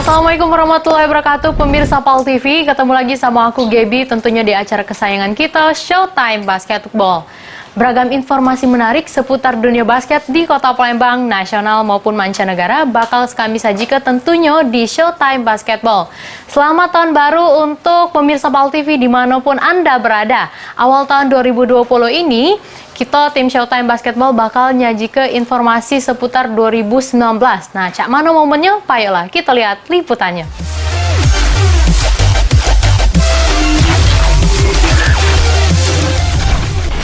Assalamualaikum warahmatullahi wabarakatuh, pemirsa PAL TV. Ketemu lagi sama aku Gaby, tentunya di acara kesayangan kita, Showtime Basketball. Beragam informasi menarik seputar dunia basket di Kota Palembang, nasional maupun mancanegara bakal kami sajikan tentunya di Showtime Basketball. Selamat tahun baru untuk pemirsa PAL TV dimanapun Anda berada. Awal tahun 2020 ini, kita tim Showtime Basketball bakal nyaji ke informasi seputar 2019. Nah, cak mana momennya? Ayolah kita lihat liputannya.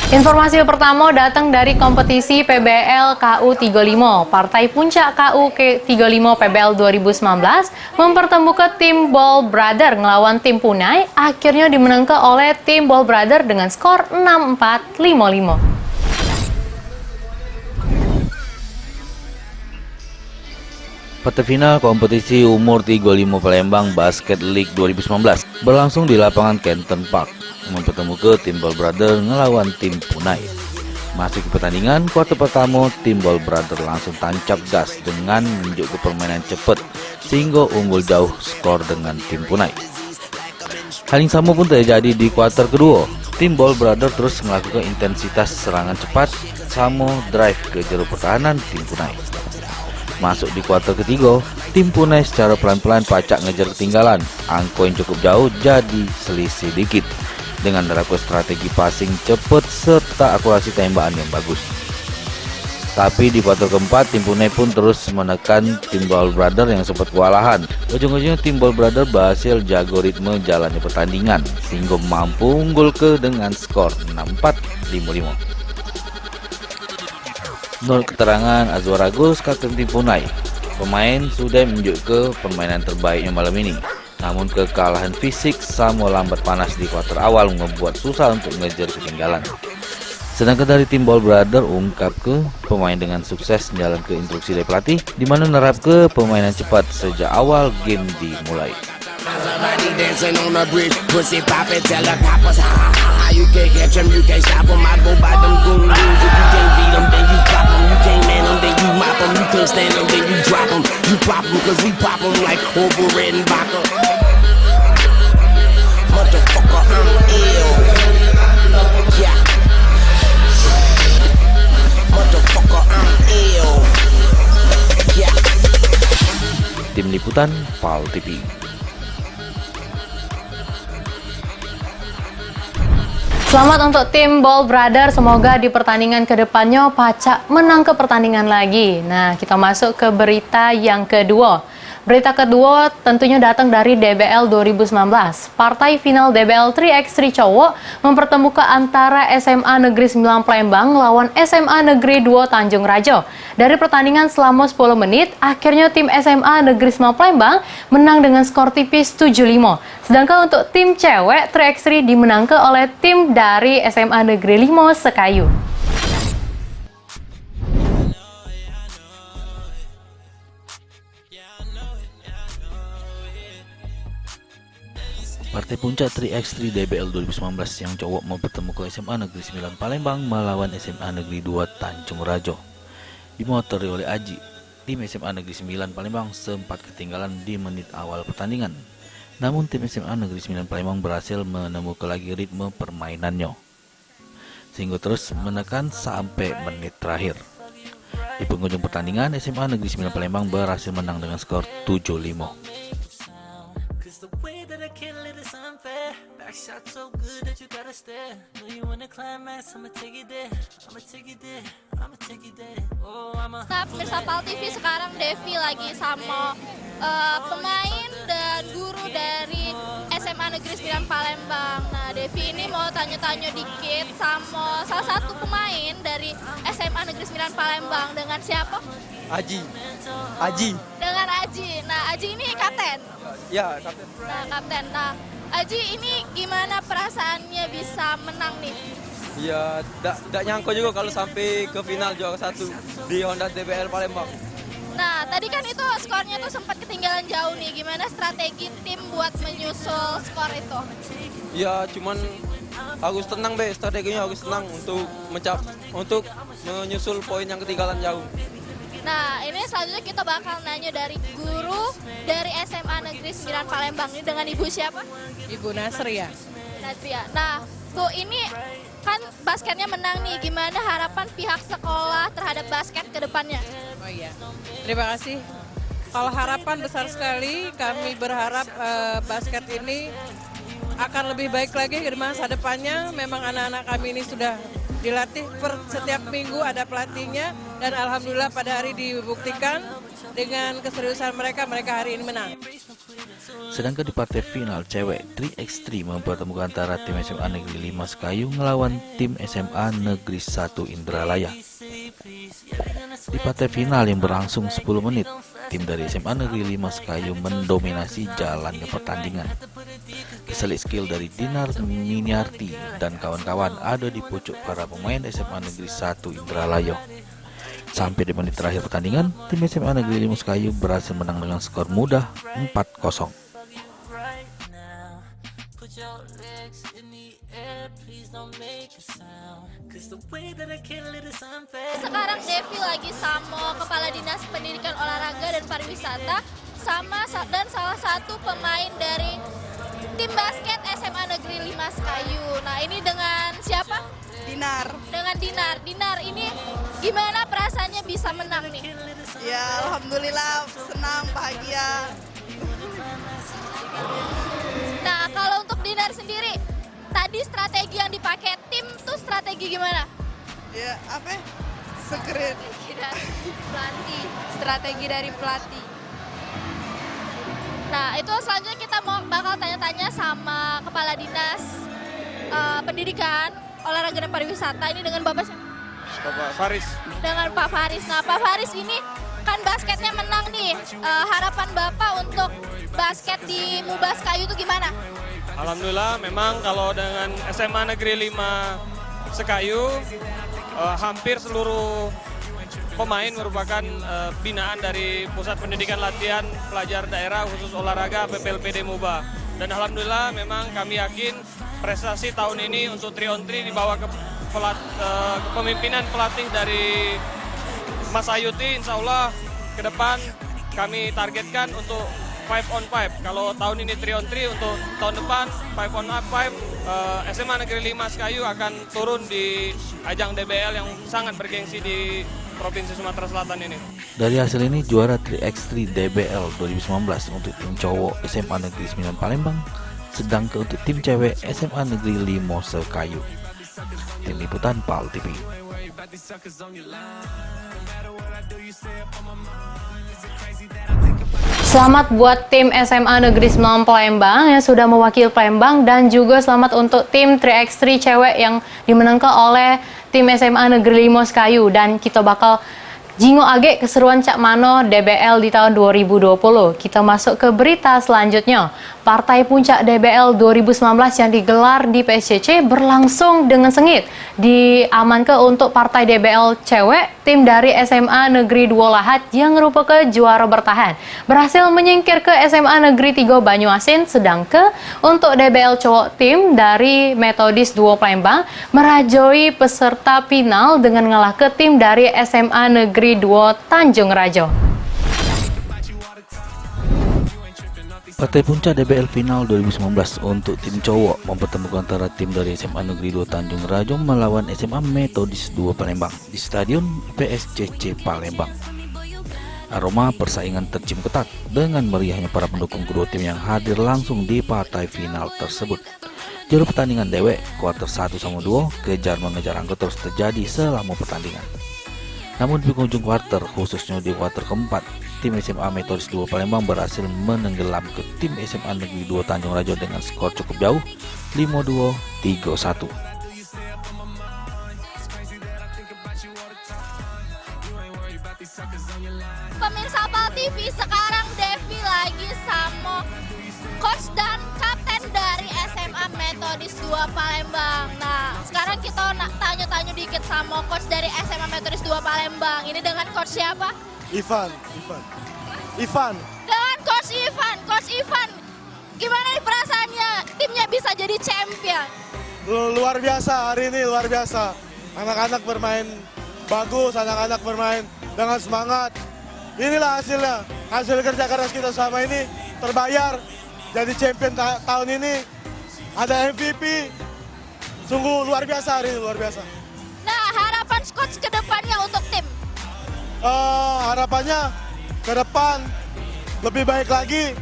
Informasi pertama datang dari kompetisi PBL KU35. Partai puncak KU35 PBL 2019 mempertemukan tim Ball Brother ngelawan tim Punai, akhirnya dimenangkan oleh tim Ball Brother dengan skor 6-4, 5-5. Partai final kompetisi umur 35 Palembang Basket League 2019 berlangsung di lapangan Kenton Park, mempertemukan tim Ball Brother ngelawan tim Punai. Masuk ke pertandingan, kuarter pertama tim Ball Brother langsung tancap gas dengan menunjukkan permainan cepat sehingga unggul jauh skor dengan tim Punai. Hal yang sama pun terjadi di kuarter kedua. Tim Ball Brother terus melakukan intensitas serangan cepat sama drive ke juru pertahanan tim Punai. Masuk di kuarter ketiga, tim Punai secara pelan-pelan pacak ngejar ketinggalan. Angka yang cukup jauh jadi selisih dikit dengan menerapkan strategi passing cepat serta akurasi tembakan yang bagus. Tapi di kuarter keempat, tim Punai pun terus menekan tim Ball Brother yang sempat kewalahan. Ujung-ujungnya tim Ball Brother berhasil jago ritme jalannya pertandingan sehingga mampu unggul dengan skor 6-4, 5-5. Menurut keterangan Azwar Agus, kapten tim Punai, pemain sudah menunjukkan permainan terbaiknya malam ini. Namun kekalahan fisik sama lambat panas di kuarter awal membuat susah untuk mengejar ketinggalan. Sedangkan dari tim Ball Brother ungkap ke pemain dengan sukses menjalan ke instruksi dari pelatih, di mana menerap ke permainan cepat sejak awal game dimulai. Tim Liputan PAL TV. Selamat untuk tim Ball Brother, semoga di pertandingan kedepannya pacak menang ke pertandingan lagi. Nah, kita masuk ke berita yang kedua. Berita kedua tentunya datang dari DBL 2019. Partai final DBL 3x3 cowok mempertemukan antara SMA Negeri 9 Palembang lawan SMA Negeri 2 Tanjung Raja. Dari pertandingan selama 10 menit, akhirnya tim SMA Negeri 9 Palembang menang dengan skor tipis 7-5. Sedangkan untuk tim cewek 3x3 dimenangkan oleh tim dari SMA Negeri 5 Sekayu. Partai puncak 3x3 DBL 2019 yang cowok mempertemukan SMA Negeri 9 Palembang melawan SMA Negeri 2 Tanjung Raja. Dimotori oleh Aji, tim SMA Negeri 9 Palembang sempat ketinggalan di menit awal pertandingan. Namun tim SMA Negeri 9 Palembang berhasil menemukan lagi ritme permainannya, sehingga terus menekan sampai menit terakhir. Di penghujung pertandingan, SMA Negeri 9 Palembang berhasil menang dengan skor 7-5. Nah, pemirsa PAL TV, sekarang Devi lagi sama pemain dan guru dari SMA Negeri 9 Palembang. Nah, Devi ini mau tanya-tanya dikit sama salah satu pemain dari SMA Negeri 9 Palembang. Dengan siapa? Aji. Dengan Aji. Nah, Aji ini kapten. Ya, kapten. Nah, kapten. Nah, Aji ini gimana perasaannya bisa menang nih? Ya, tidak nyangka juga kalau sampai ke final juara 1 di Honda DBL Palembang. Nah, tadi kan itu skornya tuh sempat ketinggalan jauh nih. Gimana strategi tim buat menyusul skor itu? Ya, cuman harus tenang strateginya harus tenang untuk menyusul poin yang ketinggalan jauh. Nah, ini selanjutnya kita bakal nanya dari guru dari SMA Negeri 9 Palembang. Ini dengan Ibu siapa? Ibu Nasria. Natria. Nah, Bu, ini kan basketnya menang nih. Gimana harapan pihak sekolah terhadap basket ke depannya? Oh iya, terima kasih. Kalau harapan besar sekali, kami berharap basket ini akan lebih baik lagi ke masa depannya. Memang anak-anak kami ini sudah dilatih setiap minggu ada pelatihnya, dan alhamdulillah pada hari dibuktikan dengan keseriusan mereka hari ini menang. Sedangkan di partai final cewek 3x3 mempertemukan antara tim SMA Negeri 5 Sekayu ngelawan tim SMA Negeri 1 Indralaya. Di partai final yang berlangsung 10 menit, tim dari SMA Negeri 5 Sekayu mendominasi jalannya pertandingan. Keselik skill dari Dinar Miniarti dan kawan-kawan ada di pucuk para pemain SMA Negeri 1 Indralaya. Sampai di menit terakhir pertandingan, tim SMA Negeri 5 Sekayu berhasil menang dengan skor mudah 4-0. Sekarang Devi lagi sama Kepala Dinas Pendidikan Olahraga dan Pariwisata dan salah satu pemain dari tim basket SMA Negeri 5 Sekayu. Nah, ini dengan siapa? Dinar. Dengan Dinar. Dinar, ini gimana perasaannya bisa menang nih? Ya, alhamdulillah senang, bahagia. Nah, kalau untuk Dinar sendiri, tadi strategi yang dipakai tim tuh strategi gimana? Ya, apa? Secret. Strategi dari pelatih. Nah, itu selanjutnya kita bakal tanya-tanya sama Kepala Dinas Pendidikan, Olahraga dan Pariwisata. Ini dengan Bapak siapa? Bapak Faris. Dengan Pak Faris. Nah, Pak Faris ini kan basketnya menang nih. Harapan Bapak untuk basket di Mubas Kayu itu gimana? Alhamdulillah, memang kalau dengan SMA Negeri 5 Sekayu, hampir seluruh pemain merupakan binaan dari Pusat Pendidikan Latihan Pelajar Daerah khusus olahraga PPLPD Muba. Dan alhamdulillah memang kami yakin prestasi tahun ini untuk 3-on-3 dibawa ke kepemimpinan pelatih dari Mas Ayuti. Insya Allah ke depan kami targetkan untuk 5-on-5. Kalau tahun ini 3-on-3, untuk tahun depan 5-on-5. SMA Negeri 5 Sekayu akan turun di ajang DBL yang sangat bergengsi di Provinsi Sumatera Selatan ini. Dari hasil ini juara 3x3 DBL 2019 untuk tim cowok SMA Negeri 9 Palembang, sedangkan untuk tim cewek SMA Negeri 5 Sekayu. Tim Liputan PAL TV. Selamat buat tim SMA Negeri 9 Palembang yang sudah mewakili Palembang, dan juga selamat untuk tim 3x3 cewek yang dimenangkan oleh tim SMA Negeri 5 Sekayu. Dan kita bakal jingo age keseruan cak mano DBL di tahun 2020. Kita masuk ke berita selanjutnya. Partai Puncak DBL 2019 yang digelar di PSCC berlangsung dengan sengit. Diamankan untuk partai DBL cewek, tim dari SMA Negeri 2 Lahat yang merupakan juara bertahan berhasil menyingkir ke SMA Negeri 3 Banyuasin, sedangkan untuk DBL cowok, tim dari Metodis 2 Palembang merajoi peserta final dengan ngalah ke tim dari SMA Negeri 2 Tanjung Rajo. Partai Puncak DBL Final 2019 untuk tim cowok mempertemukan antara tim dari SMA Negeri 2 Tanjung Rajo melawan SMA Metodis 2 Palembang di Stadion PSCC Palembang. Aroma persaingan tercium ketat dengan meriahnya para pendukung kedua tim yang hadir langsung di partai final tersebut. Jalur pertandingan dewek kuarter 1 sama 2 kejar mengejar angka terus terjadi selama pertandingan. Namun di penghujung kuarter, khususnya di kuarter keempat, tim SMA Metodis 2 Palembang berhasil menenggelam ke tim SMA Negeri 2 Tanjung Rajo dengan skor cukup jauh 5-2, 3-1. Pemirsa PAL TV, sekarang Devi lagi sama coach dan kapten dari SMA Metodis 2 Palembang. Nah, sekarang kita tanya-tanya dikit sama coach dari SMA Metodis 2 Palembang. Ini dengan coach siapa? Ivan. Dengan Coach Ivan, gimana nih perasaannya timnya bisa jadi champion? Luar biasa hari ini, luar biasa. Anak-anak bermain bagus, anak-anak bermain dengan semangat. Inilah hasilnya, hasil kerja keras kita selama ini terbayar. Jadi champion tahun ini, ada MVP, sungguh luar biasa hari ini, luar biasa. Nah, harapan coach ke depannya untuk tim? Harapannya ke depan lebih baik lagi,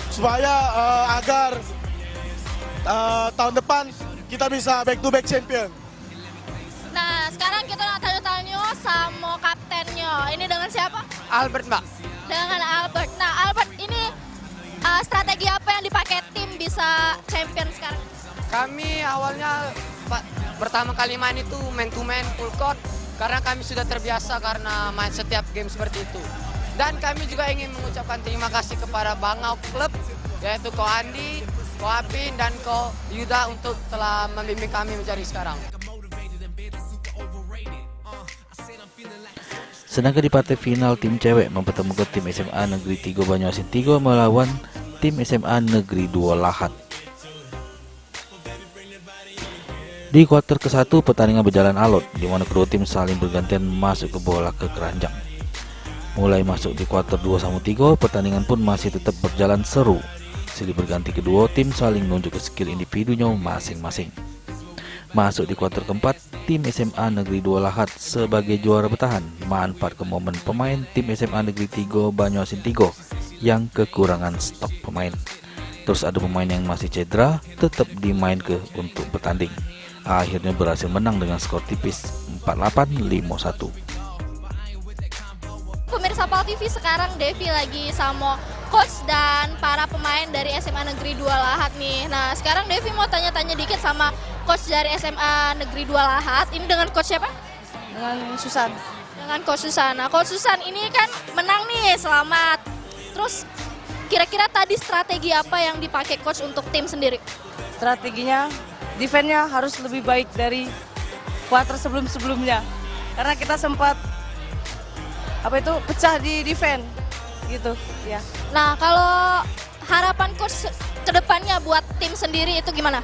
supaya agar tahun depan kita bisa back to back champion. Nah, sekarang kita nak tanya-tanya sama kaptennya. Ini dengan siapa? Albert, Mbak. Dengan Albert. Nah, Albert, ini strategi apa yang dipakai tim bisa champion sekarang? Kami awalnya pertama kali main itu man to man full court karena kami sudah terbiasa karena main setiap game seperti itu. Dan kami juga ingin mengucapkan terima kasih kepada Bangau Club, yaitu Ko Andi, Ko Apin, dan Ko Yuda untuk telah membimbing kami menjadi sekarang. Sedangkan di partai final tim cewek mempertemukan tim SMA Negeri 3 Banyuasin 3 melawan tim SMA Negeri 2 Lahat. Di kuarter ke-1 pertandingan berjalan alot di mana kedua tim saling bergantian masuk ke bola ke keranjang. Mulai masuk di kuarter 2-3 pertandingan pun masih tetap berjalan seru. Silih berganti kedua tim saling menunjuk ke skill individunya masing-masing. Masuk di kuarter keempat, tim SMA Negeri 2 Lahat sebagai juara bertahan manfaatkan momen pemain tim SMA Negeri 3 Banyuasin 3 yang kekurangan stok pemain. Terus ada pemain yang masih cedera tetap dimainkan untuk bertanding. Akhirnya berhasil menang dengan skor tipis 48-51. Pemirsa PAL TV, sekarang Devi lagi sama coach dan para pemain dari SMA Negeri 2 Lahat nih. Nah, sekarang Devi mau tanya-tanya dikit sama coach dari SMA Negeri 2 Lahat. Ini dengan coach siapa? Dengan Susan. Dengan coach Susan. Nah, coach Susan ini kan menang nih, selamat. Terus kira-kira tadi strategi apa yang dipakai coach untuk tim sendiri? Strateginya, defense-nya harus lebih baik dari kuarter sebelum-sebelumnya. Karena kita sempat pecah di defense gitu ya. Nah, kalau harapan coach ke depannya buat tim sendiri itu gimana?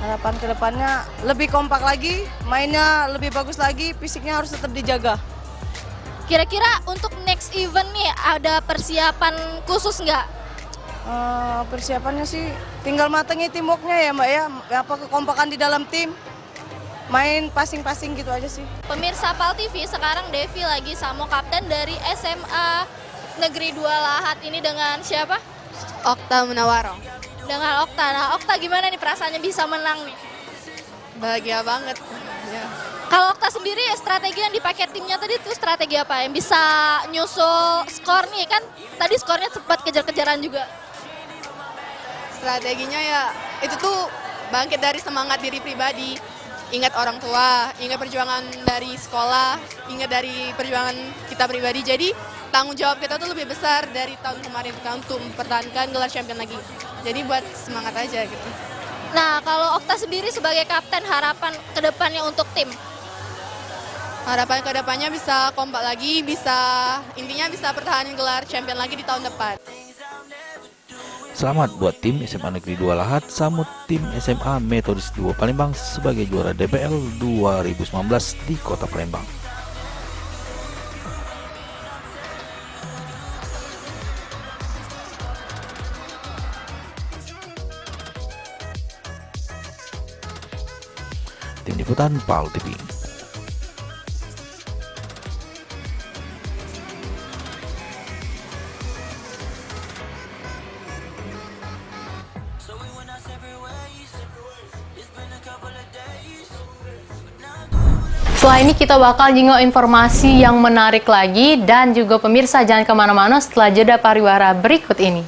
Harapan ke depannya lebih kompak lagi, mainnya lebih bagus lagi, fisiknya harus tetap dijaga. Kira-kira untuk next event nih ada persiapan khusus nggak? Persiapannya sih tinggal matengin teamwork-nya ya Mbak ya, apa kekompakan di dalam tim, main passing-passing gitu aja sih. Pemirsa PAL TV, sekarang Devi lagi sama kapten dari SMA Negeri 2 Lahat. Ini dengan siapa? Okta Munawaro. Dengan Okta. Nah, Okta gimana nih perasaannya bisa menang nih? Bahagia banget. Ya. Kalau Okta sendiri strategi yang dipakai timnya tadi itu strategi apa? Yang bisa nyusul skor nih, kan tadi skornya sempat kejar-kejaran juga. Strateginya ya itu tuh bangkit dari semangat diri pribadi. Ingat orang tua, ingat perjuangan dari sekolah, ingat dari perjuangan kita pribadi. Jadi tanggung jawab kita tuh lebih besar dari tahun kemarin kita untuk mempertahankan gelar champion lagi. Jadi buat semangat aja gitu. Nah, kalau Okta sendiri sebagai kapten, harapan ke depannya untuk tim? Harapan ke depannya bisa kompak lagi, intinya bisa pertahanin gelar champion lagi di tahun depan. Selamat buat tim SMA Negeri 2 Lahat sama tim SMA Metodis 2 Palembang sebagai juara DBL 2019 di Kota Palembang. Tim Liputan PAL TV. Setelah ini kita bakal jingok informasi yang menarik lagi dan juga pemirsa jangan kemana-mana setelah jeda pariwara berikut ini.